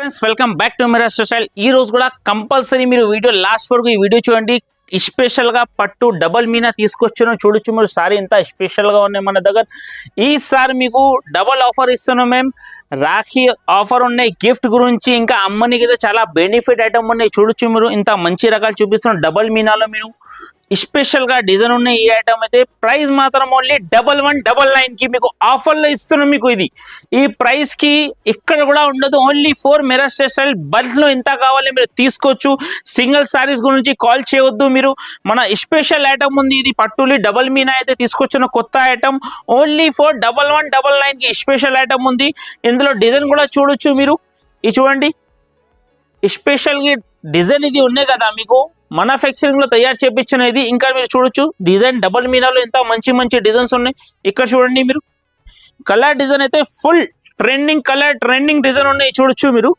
Friends welcome back to Mira style. ఈ రోజు కూడా కంపల్సరీ మీరు వీడియో లాస్ట్ వరకు ఈ వీడియో చూడండి. స్పెషల్ గా పట్టు డబల్ మీనా తీసుకొచ్చాను, చూడొచ్చు మీరు. సారీ ఎంత స్పెషల్ గా ఉన్నాయి మన దగ్గర. ఈసారి మీకు డబల్ ఆఫర్ ఇస్తున్నాం మేము. రాఖీ ఆఫర్ ఉన్నాయి, గిఫ్ట్ గురించి ఇంకా అమ్మనికి అయితే చాలా బెనిఫిట్ ఐటమ్ ఉన్నాయి. చూడొచ్చు మీరు, ఇంత మంచి రకాలు చూపిస్తున్నాం డబల్ మీనాలో. మీరు స్పెషల్ గా డిజైన్ ఉన్నాయి. ఈ ఐటమ్ అయితే ప్రైస్ మాత్రం ఓన్లీ 1199 కి మీకు ఆఫర్ లో ఇస్తున్నాం. మీకు ఇది ఈ ప్రైస్ కి ఇక్కడ కూడా ఉండదు. ఓన్లీ 4 మిరా స్టైల్ బల్క్ లో ఎంత కావాలి మీరు తీసుకోవచ్చు. సింగిల్ సారీస్ గురించి కాల్ చేయవద్దు మీరు. మన స్పెషల్ ఐటమ్ ఉంది, ఇది పట్టులి డబల్ మీనా అయితే తీసుకొచ్చిన కొత్త ఐటమ్. ఓన్లీ 41199 కి స్పెషల్ ఐటమ్ ఉంది. ఇందులో డిజైన్ కూడా చూడొచ్చు మీరు. ఇది చూడండి, స్పెషల్ గా డిజైన్ ఇది ఉన్నాయి కదా మీకు, మ్యానుఫ్యాక్చరింగ్ లో తయారు చేపించిన ఇది. ఇంకా మీరు చూడొచ్చు డిజైన్ డబల్ మీనాలో ఎంత మంచి మంచి డిజైన్స్ ఉన్నాయి. ఇక్కడ చూడండి మీరు, కలర్ డిజైన్ అయితే full trending colour, trending design ఉన్నాయి. చూడొచ్చు మీరు.